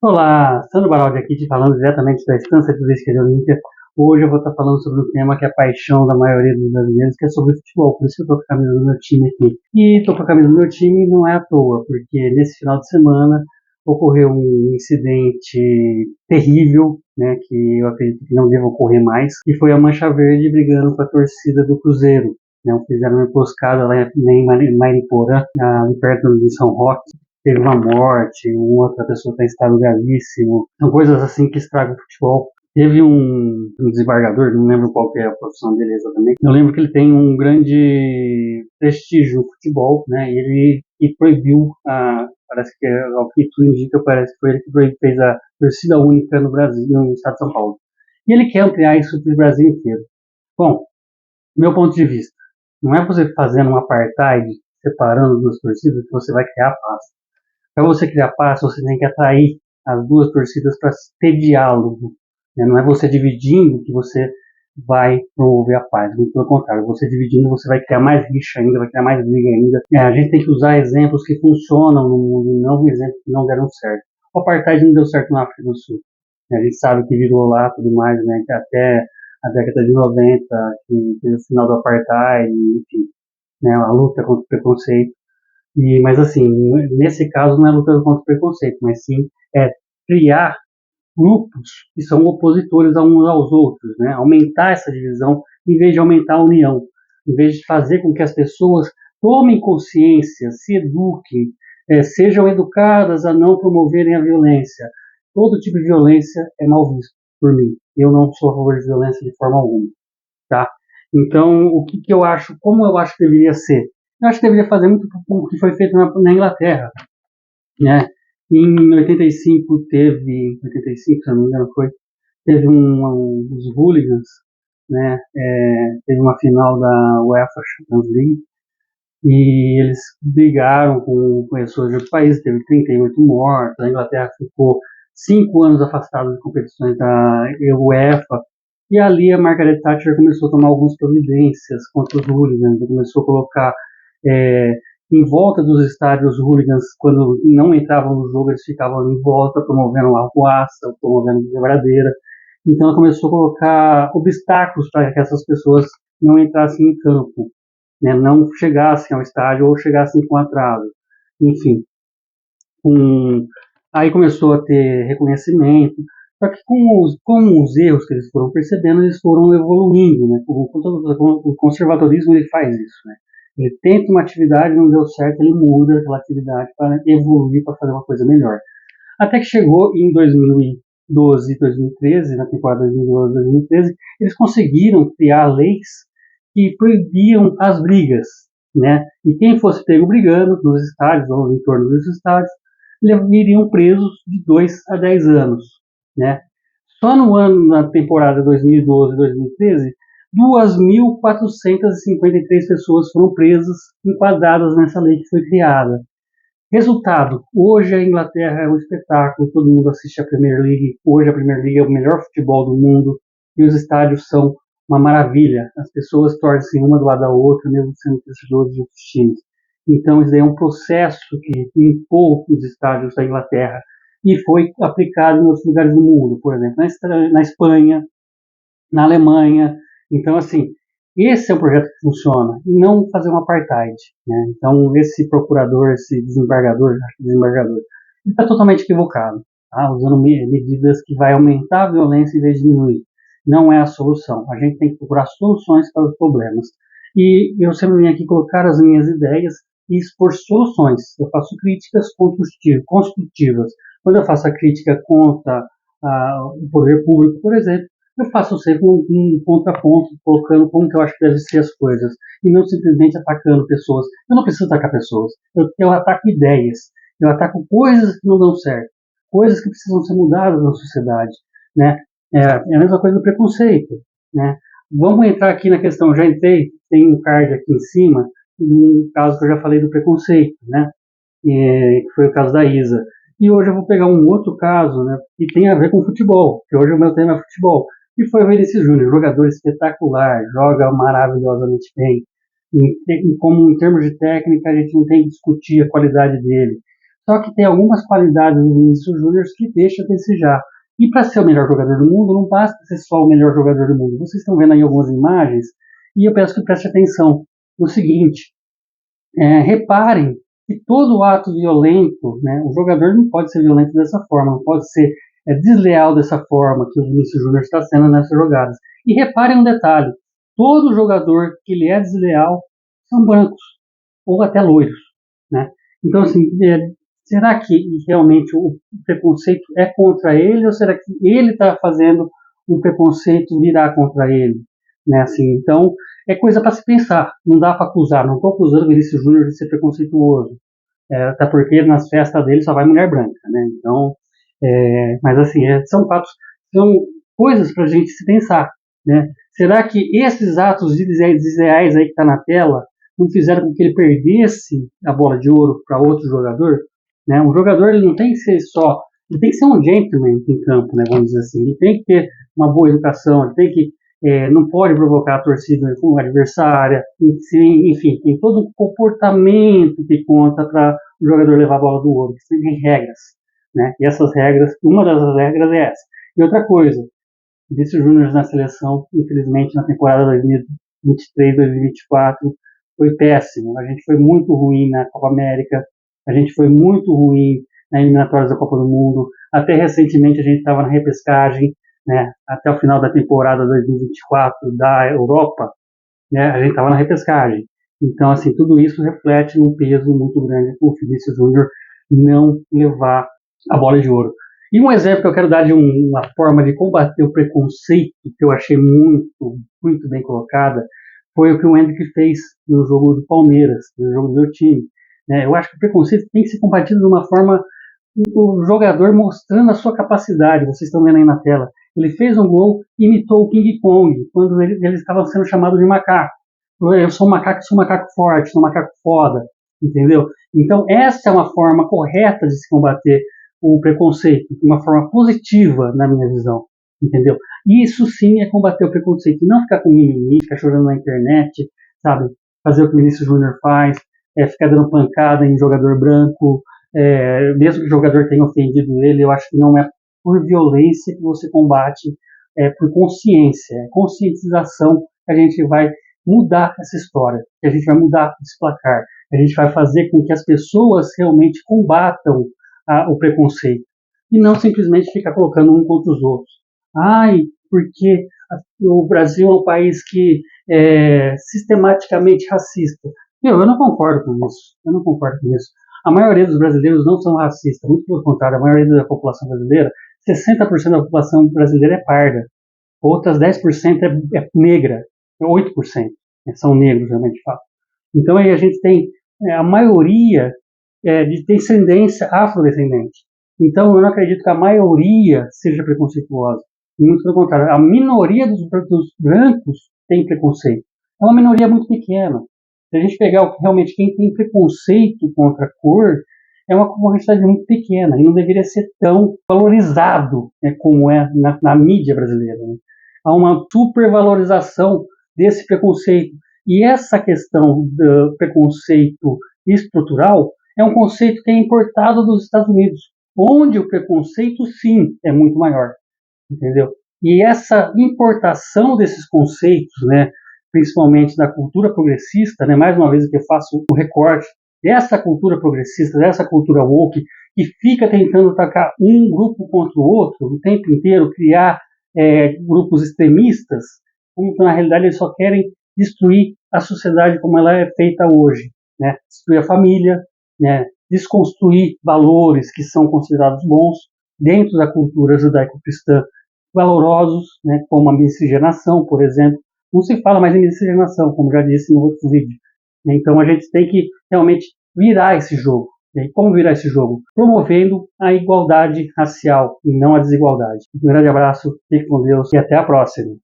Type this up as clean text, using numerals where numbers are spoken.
Olá, Sandro Baraldi aqui te falando diretamente da Estância Turística de Olímpia. Hoje eu vou estar falando sobre um tema que é a paixão da maioria dos brasileiros, que é sobre futebol. Por isso que eu estou com a camisa do meu time aqui. E estou com a camisa do meu time não é à toa, porque nesse final de semana ocorreu um incidente terrível, né, que eu acredito que não deva ocorrer mais, e foi a Mancha Verde brigando com a torcida do Cruzeiro. Né, fizeram uma emboscada lá em Mariporã, ali perto de São Roque. Teve uma morte, uma outra pessoa está em estado gravíssimo. São coisas assim que estragam o futebol. Teve um desembargador, não lembro qual que é a profissão dele exatamente. Eu lembro que ele tem um grande prestígio no futebol, né? E proibiu, parece que ao que tudo indica, parece que foi ele que fez a torcida única no Brasil, no estado de São Paulo. E ele quer ampliar isso para o Brasil inteiro. Bom, meu ponto de vista, não é você fazendo um apartheid, separando duas torcidas, que você vai criar paz. Para você criar paz, você tem que atrair as duas torcidas para ter diálogo. Né? Não é você dividindo que você vai promover a paz. Muito pelo contrário, você dividindo, você vai criar mais rixa ainda, vai criar mais briga ainda. A gente tem que usar exemplos que funcionam no mundo, não exemplos que não deram certo. O apartheid não deu certo na África do Sul. A gente sabe que virou lá tudo mais, né? Que até a década de 90, que teve o final do apartheid, enfim, né? A luta contra o preconceito. Mas assim, nesse caso não é luta contra o preconceito, mas sim é criar grupos que são opositores uns aos outros, né? Aumentar essa divisão em vez de aumentar a união, em vez de fazer com que as pessoas tomem consciência, se eduquem, sejam educadas a não promoverem a violência. Todo tipo de violência é mal visto por mim. Eu não sou a favor de violência de forma alguma, tá? Então, o que eu acho, como eu acho que deveria ser? Eu acho que deveria fazer muito o que foi feito na Inglaterra, né? Em 85 teve, 85 se não me engano foi, teve os hooligans, né? Teve uma final da UEFA Champions League e eles brigaram com pessoas de outros países, teve 38 mortos, a Inglaterra ficou 5 anos afastada de competições da UEFA, e ali a Margaret Thatcher começou a tomar algumas providências contra os hooligans, começou a colocar é, em volta dos estádios, os hooligans, quando não entravam no jogo, eles ficavam ali em volta, promovendo arruaça, promovendo quebradeira. Então ela começou a colocar obstáculos para que essas pessoas não entrassem em campo, né, não chegassem ao estádio ou chegassem com atraso. Enfim, aí começou a ter reconhecimento, só que com os erros que eles foram percebendo, eles foram evoluindo, né? O conservadorismo ele faz isso, né? Ele tenta uma atividade, não deu certo, ele muda aquela atividade para evoluir, para fazer uma coisa melhor. Até que chegou em 2012, 2013, na temporada 2012, 2013, eles conseguiram criar leis que proibiam as brigas, né? E quem fosse pego brigando nos estádios ou em torno dos estádios, iriam presos de 2 a 10 anos, né? Só no ano, na temporada 2012-2013, 2.453 pessoas foram presas, enquadradas nessa lei que foi criada. Resultado, hoje a Inglaterra é um espetáculo, todo mundo assiste a Premier League, hoje a Premier League é o melhor futebol do mundo e os estádios são uma maravilha, as pessoas torcem uma do lado da outra, mesmo sendo torcedores de outros times. Então isso daí é um processo que limpou os estádios da Inglaterra e foi aplicado em outros lugares do mundo, por exemplo, na Espanha, na Alemanha. Então, assim, esse é um projeto que funciona, e não fazer um apartheid, né? Então, esse procurador, esse desembargador, ele está totalmente equivocado, tá? Usando medidas que vai aumentar a violência em vez de diminuir. Não é a solução. A gente tem que procurar soluções para os problemas. E eu sempre venho aqui colocar as minhas ideias e expor soluções. Eu faço críticas construtivas. Quando eu faço a crítica contra o poder público, por exemplo, eu faço sempre um contraponto, colocando como que eu acho que devem ser as coisas, e não simplesmente atacando pessoas. Eu não preciso atacar pessoas, eu ataco ideias, eu ataco coisas que não dão certo, coisas que precisam ser mudadas na sociedade, né? É a mesma coisa do preconceito, né? Vamos entrar aqui na questão, já entrei, tem um card aqui em cima, de um caso que eu já falei do preconceito, né? Que foi o caso da Isa. E hoje eu vou pegar um outro caso, né, que tem a ver com futebol, que hoje o meu tema é futebol. E foi o Vinícius Júnior, jogador espetacular, joga maravilhosamente bem. Como em termos de técnica, a gente não tem que discutir a qualidade dele. Só que tem algumas qualidades do Vinícius Júnior que deixa a desejar. E para ser o melhor jogador do mundo, não basta ser só o melhor jogador do mundo. Vocês estão vendo aí algumas imagens, e eu peço que preste atenção no seguinte: reparem que todo ato violento, né, o jogador não pode ser violento dessa forma, não pode ser desleal dessa forma que o Vinícius Júnior está sendo nessas jogadas. E reparem um detalhe: todo jogador que ele é desleal são brancos, ou até loiros, né? Então, assim, será que realmente o preconceito é contra ele, ou será que ele está fazendo o preconceito virar contra ele? Né? Assim, então, é coisa para se pensar, não dá para acusar, não estou acusando o Vinícius Júnior de ser preconceituoso, até porque nas festas dele só vai mulher branca, né? Então, mas assim, são fatos, são coisas para a gente se pensar, né? Será que esses atos desleais aí que está na tela não fizeram com que ele perdesse a bola de ouro para outro jogador? Né? Um jogador ele não tem que ser só, ele tem que ser um gentleman em campo, né? Vamos dizer assim, ele tem que ter uma boa educação, ele tem que não pode provocar a torcida adversária, enfim, tem todo um comportamento que conta para o jogador levar a bola do ouro, que tem regras, né? E essas regras, uma das regras é essa. E outra coisa, Vinícius Júnior na seleção, infelizmente, na temporada 2023-2024, foi péssimo. A gente foi muito ruim na Copa América, a gente foi muito ruim na eliminatórias da Copa do Mundo. Até recentemente a gente estava na repescagem, né? Até o final da temporada 2024 da Europa, né? A gente estava na repescagem. Então, assim, tudo isso reflete num peso muito grande para o Vinícius Júnior não levar a bola de ouro. E um exemplo que eu quero dar de uma forma de combater o preconceito, que eu achei muito bem colocada, foi o que o Endrick fez no jogo do Palmeiras, no jogo do meu time. Eu acho que o preconceito tem que ser combatido de uma forma, o jogador mostrando a sua capacidade. Vocês estão vendo aí na tela. Ele fez um gol, imitou o King Kong, quando ele estava sendo chamado de macaco. Eu sou um macaco forte, sou um macaco foda, entendeu? Então, essa é uma forma correta de se combater o preconceito, de uma forma positiva, na minha visão, entendeu? Isso sim é combater o preconceito, não ficar com mimimi, ficar chorando na internet, sabe? Fazer o que o Vinícius Júnior faz, ficar dando pancada em jogador branco, mesmo que o jogador tenha ofendido ele, eu acho que não é por violência que você combate, é por consciência, conscientização que a gente vai mudar essa história, que a gente vai mudar esse placar, que a gente vai fazer com que as pessoas realmente combatam o preconceito e não simplesmente ficar colocando um contra os outros. Ai, porque o Brasil é um país que é sistematicamente racista. Eu não concordo com isso. Eu não concordo com isso. A maioria dos brasileiros não são racistas, muito pelo contrário, a maioria da população brasileira, 60% da população brasileira é parda, outras 10% é negra, 8% são negros, realmente, de fato. Então aí a gente tem a maioria de descendência afrodescendente. Então eu não acredito que a maioria seja preconceituosa. Muito pelo contrário, a minoria dos brancos tem preconceito. É uma minoria muito pequena. Se a gente pegar realmente quem tem preconceito contra a cor, é uma quantidade muito pequena e não deveria ser tão valorizado, né, como é na mídia brasileira. Né? Há uma supervalorização desse preconceito. E essa questão do preconceito estrutural é um conceito que é importado dos Estados Unidos, onde o preconceito, sim, é muito maior, entendeu? E essa importação desses conceitos, né, principalmente da cultura progressista, né, mais uma vez que eu faço o recorte dessa cultura progressista, dessa cultura woke, que fica tentando atacar um grupo contra o outro o tempo inteiro, criar grupos extremistas, quando na realidade eles só querem destruir a sociedade como ela é feita hoje, né? Destruir a família, né? Desconstruir valores que são considerados bons dentro da cultura judaico-cristã, valorosos, né? Como a miscigenação, por exemplo. Não se fala mais em miscigenação, como já disse no outro vídeo. Então a gente tem que realmente virar esse jogo. E como virar esse jogo? Promovendo a igualdade racial e não a desigualdade. Um grande abraço, fique com Deus e até a próxima.